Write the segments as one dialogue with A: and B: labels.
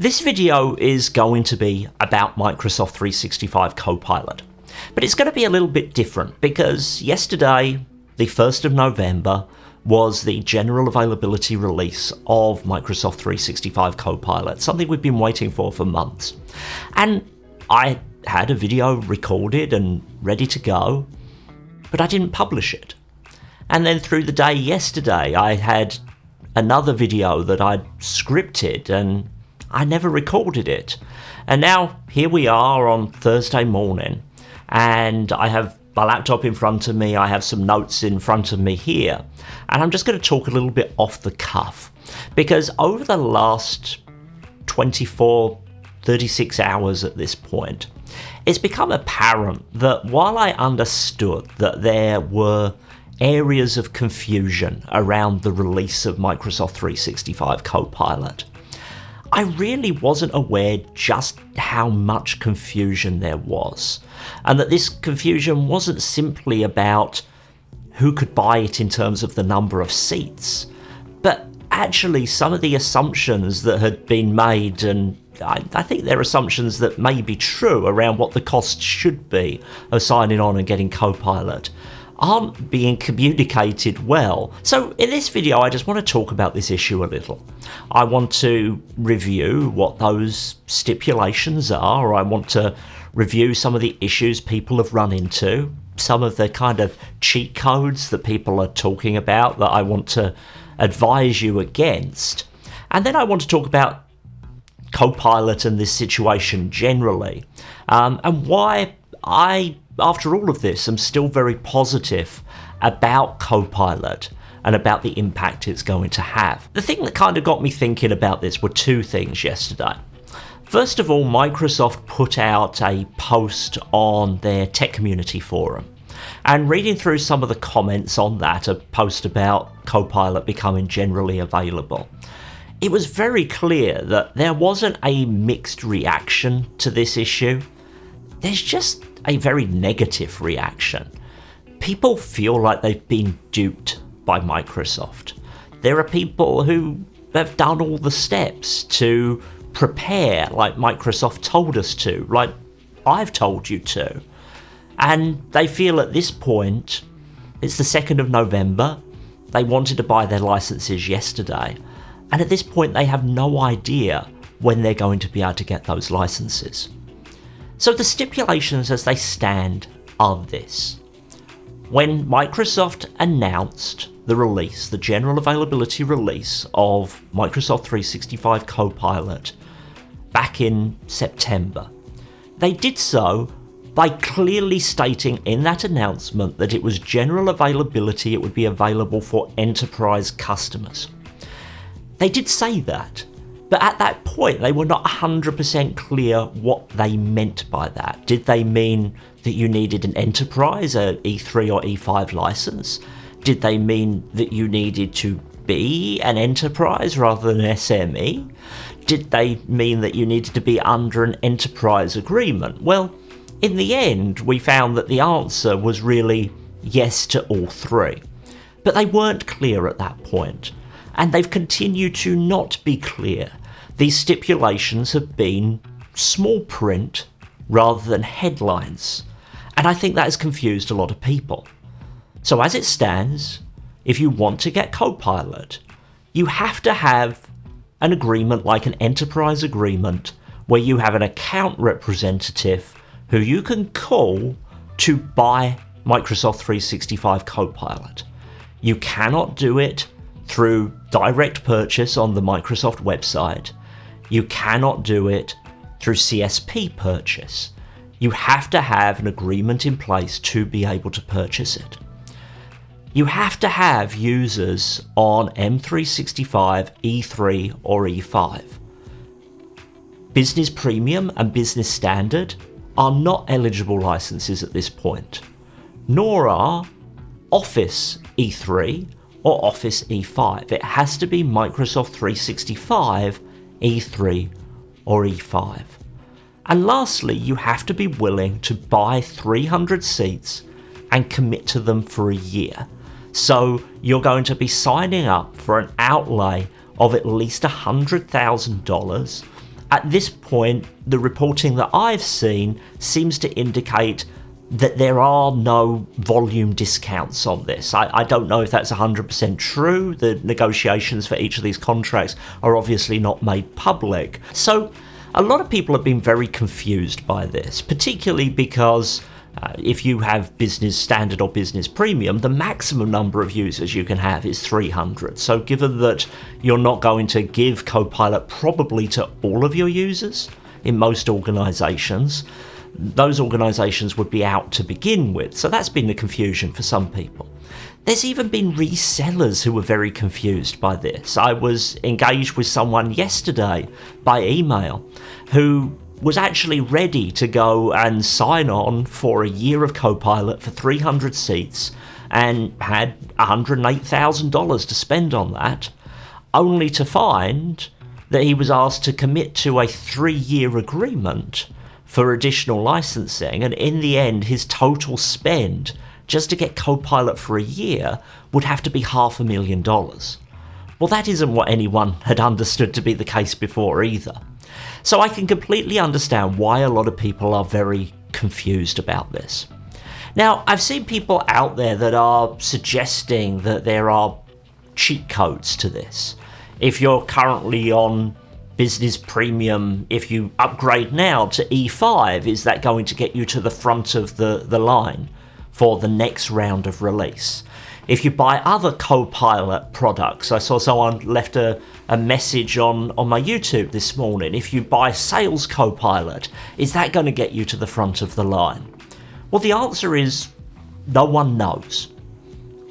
A: This video is going to be about Microsoft 365 Copilot, but it's going to be a little bit different because yesterday, the 1st of November, was the general availability release of Microsoft 365 Copilot, something we've been waiting for months. And I had a video recorded and ready to go, but I didn't publish it. And then through the day yesterday, I had another video that I'd scripted and I never recorded it. And now here we are on Thursday morning, and I have my laptop in front of me, I have some notes in front of me here, and I'm just going to talk a little bit off the cuff, because over the last 36 hours at this point, it's become apparent that while I understood that there were areas of confusion around the release of Microsoft 365 Copilot, I really wasn't aware just how much confusion there was, and that this confusion wasn't simply about who could buy it in terms of the number of seats, but actually some of the assumptions that had been made, and I think they're assumptions that may be true around what the cost should be of signing on and getting Copilot, aren't being communicated well. So in this video, I just want to talk about this issue a little. I want to review what those stipulations are, or I want to review some of the issues people have run into, some of the kind of cheat codes that people are talking about that I want to advise you against. And then I want to talk about Copilot and this situation generally, and why after all of this, I'm still very positive about Copilot and about the impact it's going to have. The thing that kind of got me thinking about this were two things yesterday. First of all, Microsoft put out a post on their tech community forum, and reading through some of the comments on that, a post about Copilot becoming generally available, it was very clear that there wasn't a mixed reaction to this issue. There's just a very negative reaction. People feel like they've been duped by Microsoft. There are people who have done all the steps to prepare like Microsoft told us to, like I've told you to. And they feel at this point, it's the 2nd of November, they wanted to buy their licenses yesterday, and at this point they have no idea when they're going to be able to get those licenses. So the stipulations as they stand are this. When Microsoft announced the release, the general availability release of Microsoft 365 Copilot back in September, they did so by clearly stating in that announcement that it was general availability, it would be available for enterprise customers. They did say that. But at that point, they were not 100% clear what they meant by that. Did they mean that you needed an enterprise, a E3 or E5 license? Did they mean that you needed to be an enterprise rather than an SME? Did they mean that you needed to be under an enterprise agreement? Well, in the end, we found that the answer was really yes to all three. But they weren't clear at that point, and they've continued to not be clear. These stipulations have been small print rather than headlines, and I think that has confused a lot of people. So as it stands, if you want to get Copilot, you have to have an agreement like an enterprise agreement where you have an account representative who you can call to buy Microsoft 365 Copilot. You cannot do it through direct purchase on the Microsoft website. You cannot do it through CSP purchase. You have to have an agreement in place to be able to purchase it. You have to have users on M365, E3 or E5. Business Premium and Business Standard are not eligible licenses at this point, nor are Office E3 or Office E5. It has to be Microsoft 365, E3 or E5. And lastly, you have to be willing to buy 300 seats and commit to them for a year. So you're going to be signing up for an outlay of at least $100,000 At this point, the reporting that I've seen seems to indicate that there are no volume discounts on this. I don't know if that's 100% true. The negotiations for each of these contracts are obviously not made public. So a lot of people have been very confused by this, particularly because if you have business standard or business premium, the maximum number of users you can have is 300. So given that you're not going to give Copilot probably to all of your users in most organizations, those organizations would be out to begin with. So that's been the confusion for some people. There's even been resellers who were very confused by this. I was engaged with someone yesterday by email who was actually ready to go and sign on for a year of Copilot for 300 seats and had $108,000 to spend on that, only to find that he was asked to commit to a 3-year agreement for additional licensing, and in the end his total spend just to get Copilot for a year would have to be $500,000. Well, that isn't what anyone had understood to be the case before either. So I can completely understand why a lot of people are very confused about this. Now, I've seen people out there that are suggesting that there are cheat codes to this. If you're currently on Business Premium, if you upgrade now to E5, is that going to get you to the front of the line for the next round of release? If you buy other Copilot products, I saw someone left a message on my YouTube this morning. If you buy Sales Copilot, is that going to get you to the front of the line? Well, the answer is no one knows.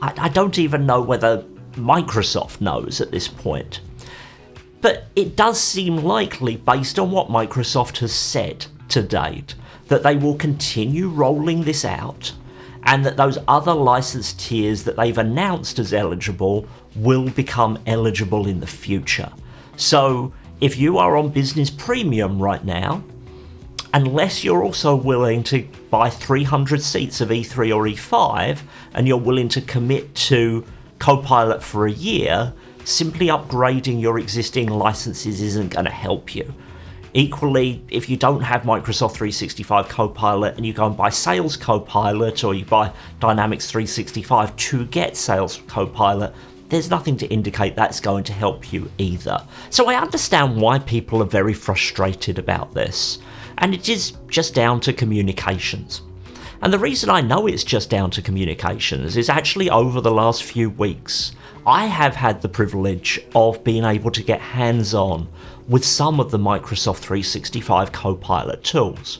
A: I don't even know whether Microsoft knows at this point. But it does seem likely, based on what Microsoft has said to date, that they will continue rolling this out, and that those other license tiers that they've announced as eligible will become eligible in the future. So if you are on Business Premium right now, unless you're also willing to buy 300 seats of E3 or E5, and you're willing to commit to Copilot for a year, simply upgrading your existing licenses isn't going to help you. Equally, if you don't have Microsoft 365 Copilot and you go and buy Sales Copilot, or you buy Dynamics 365 to get Sales Copilot, there's nothing to indicate that's going to help you either. So I understand why people are very frustrated about this, and it is just down to communications. And the reason I know it's just down to communications is actually over the last few weeks, I have had the privilege of being able to get hands-on with some of the Microsoft 365 Copilot tools.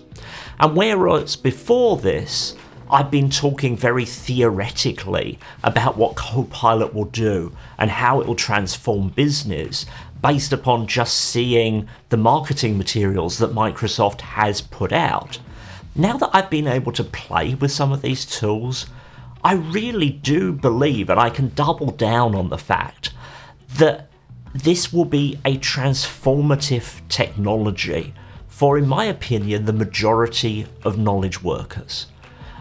A: And whereas before this, I've been talking very theoretically about what Copilot will do and how it will transform business based upon just seeing the marketing materials that Microsoft has put out. Now that I've been able to play with some of these tools, I really do believe, and I can double down on the fact, that this will be a transformative technology for, in my opinion, the majority of knowledge workers.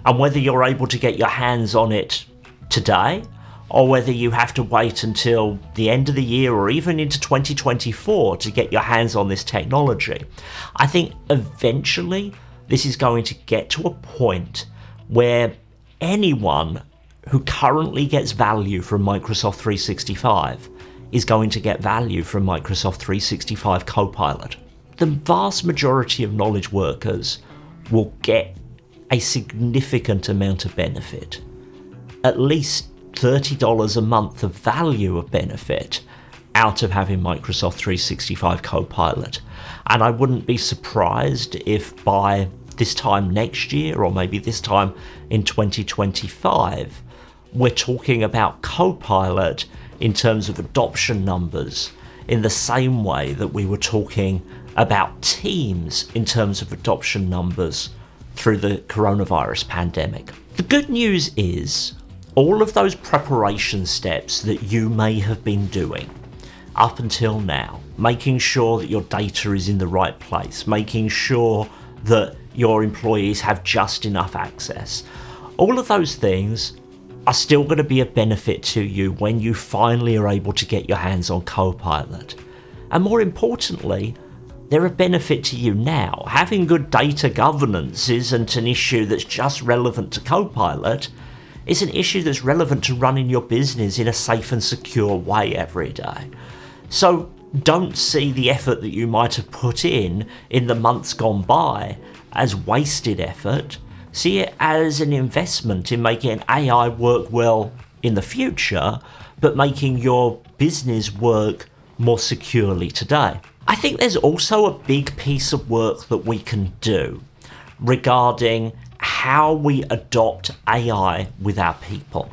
A: And whether you're able to get your hands on it today, or whether you have to wait until the end of the year or even into 2024 to get your hands on this technology, I think eventually this is going to get to a point where anyone who currently gets value from Microsoft 365 is going to get value from Microsoft 365 Copilot. The vast majority of knowledge workers will get a significant amount of benefit, at least $30 a month of value of benefit out of having Microsoft 365 Copilot. And I wouldn't be surprised if by this time next year, or maybe this time in 2025, we're talking about Copilot in terms of adoption numbers in the same way that we were talking about Teams in terms of adoption numbers through the coronavirus pandemic. The good news is all of those preparation steps that you may have been doing up until now, making sure that your data is in the right place, making sure that your employees have just enough access, all of those things are still going to be a benefit to you when you finally are able to get your hands on Copilot. And more importantly, they're a benefit to you now. Having good data governance isn't an issue that's just relevant to Copilot. It's an issue that's relevant to running your business in a safe and secure way every day. So don't see the effort that you might have put in the months gone by as wasted effort. See it as an investment in making AI work well in the future, but making your business work more securely today. I think there's also a big piece of work that we can do regarding how we adopt AI with our people.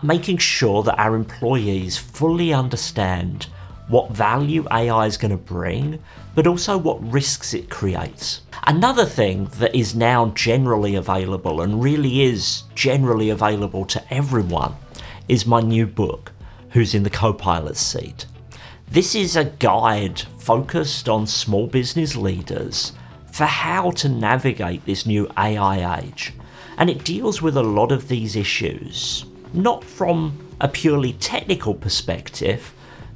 A: Making sure that our employees fully understand what value AI is going to bring, but also what risks it creates. Another thing that is now generally available, and really is generally available to everyone, is my new book, Who's in the Copilot Seat. This is a guide focused on small business leaders for how to navigate this new AI age. And it deals with a lot of these issues, not from a purely technical perspective,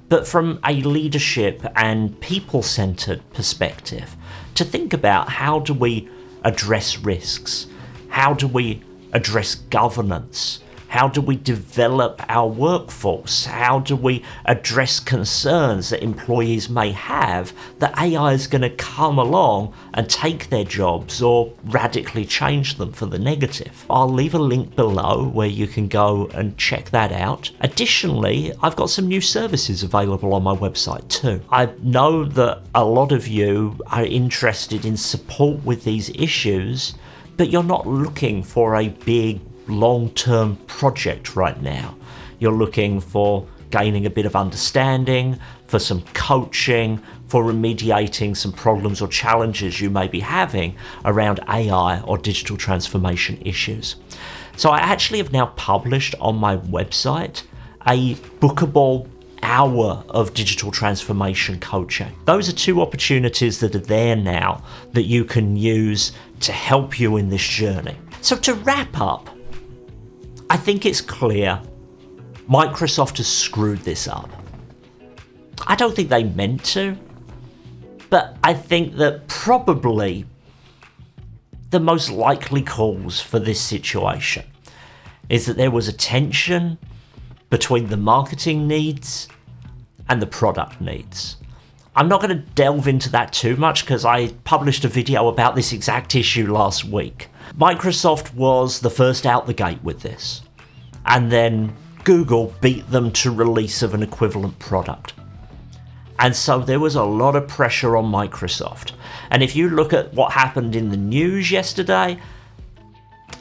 A: but from a leadership and people-centered perspective, to think about how do we address risks, how do we address governance, how do we develop our workforce, how do we address concerns that employees may have that AI is going to come along and take their jobs or radically change them for the negative. I'll leave a link below where you can go and check that out. Additionally, I've got some new services available on my website too. I know that a lot of you are interested in support with these issues, but you're not looking for a big long-term project right now. You're looking for gaining a bit of understanding, for some coaching, for remediating some problems or challenges you may be having around AI or digital transformation issues. So I actually have now published on my website a bookable hour of digital transformation coaching. Those are two opportunities that are there now that you can use to help you in this journey. So to wrap up, I think it's clear Microsoft has screwed this up. I don't think they meant to, but I think that probably the most likely cause for this situation is that there was a tension between the marketing needs and the product needs. I'm not going to delve into that too much because I published a video about this exact issue last week. Microsoft was the first out the gate with this, and then Google beat them to release of an equivalent product. And so there was a lot of pressure on Microsoft. And if you look at what happened in the news yesterday,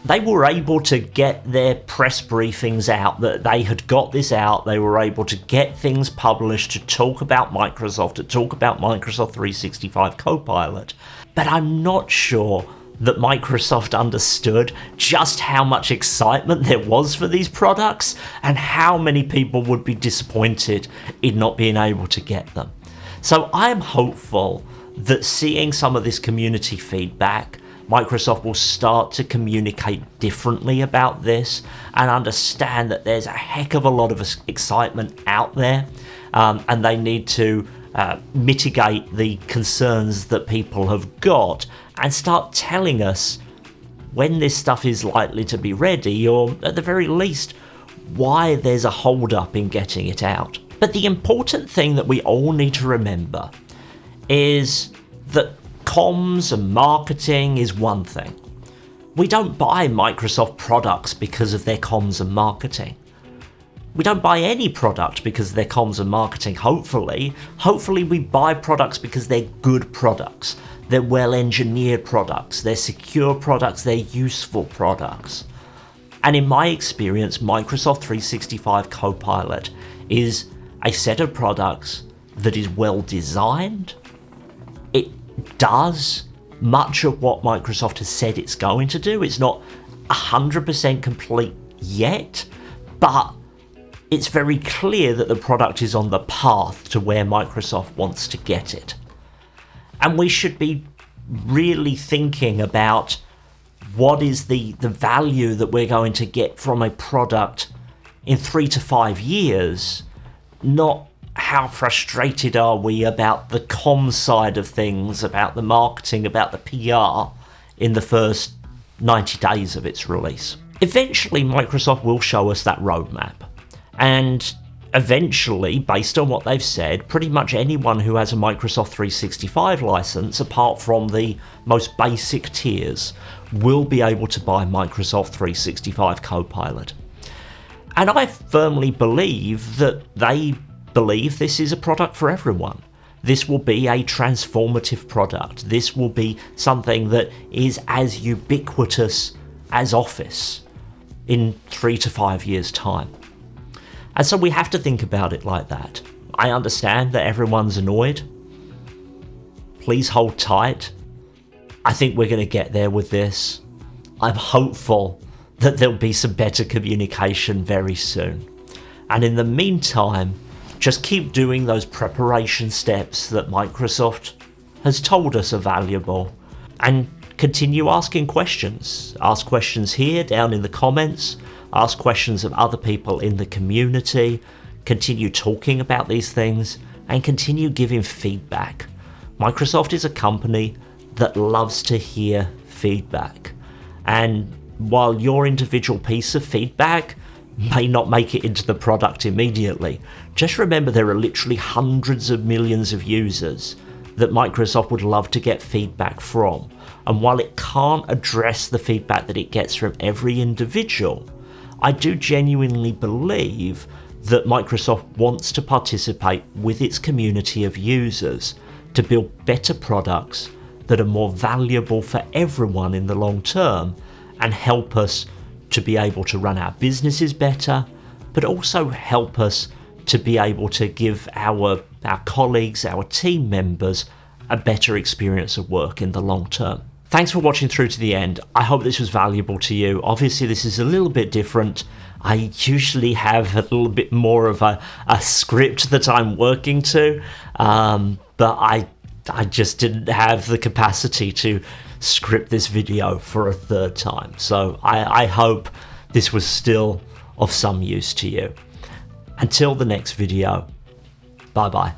A: they were able to get their press briefings out that they had got this out. They were able to get things published to talk about Microsoft, to talk about Microsoft 365 Copilot. But I'm not sure that Microsoft understood just how much excitement there was for these products and how many people would be disappointed in not being able to get them. So I'm hopeful that seeing some of this community feedback, Microsoft will start to communicate differently about this and understand that there's a heck of a lot of excitement out there, and they need to mitigate the concerns that people have got and start telling us when this stuff is likely to be ready, or at the very least, why there's a hold up in getting it out. But the important thing that we all need to remember is that comms and marketing is one thing. We don't buy Microsoft products because of their comms and marketing. We don't buy any product because of their comms and marketing, hopefully. Hopefully we buy products because they're good products. They're well-engineered products. They're secure products. They're useful products. And in my experience, Microsoft 365 Copilot is a set of products that is well designed. It does much of what Microsoft has said it's going to do. It's not 100% complete yet, but it's very clear that the product is on the path to where Microsoft wants to get it. And we should be really thinking about what is the value that we're going to get from a product in 3 to 5 years, not how frustrated are we about the comm side of things, about the marketing, about the PR in the first 90 days of its release. Eventually, Microsoft will show us that roadmap. And eventually, based on what they've said, pretty much anyone who has a Microsoft 365 license, apart from the most basic tiers, will be able to buy Microsoft 365 Copilot. And I firmly believe that they believe this is a product for everyone. This will be a transformative product. This will be something that is as ubiquitous as Office in 3 to 5 years' time. And so we have to think about it like that. I understand that everyone's annoyed. Please hold tight. I think we're going to get there with this. I'm hopeful that there'll be some better communication very soon. And in the meantime, just keep doing those preparation steps that Microsoft has told us are valuable, and continue asking questions. Ask questions here down in the comments, ask questions of other people in the community, continue talking about these things, and continue giving feedback. Microsoft is a company that loves to hear feedback. And while your individual piece of feedback may not make it into the product immediately, just remember there are literally hundreds of millions of users that Microsoft would love to get feedback from. And while it can't address the feedback that it gets from every individual, I do genuinely believe that Microsoft wants to participate with its community of users to build better products that are more valuable for everyone in the long term and help us to be able to run our businesses better, but also help us to be able to give our colleagues, our team members, a better experience of work in the long term. Thanks for watching through to the end. I hope this was valuable to you. Obviously, this is a little bit different. I usually have a little bit more of a script that I'm working to, but I just didn't have the capacity to script this video for a third time. So I hope this was still of some use to you. Until the next video, bye bye.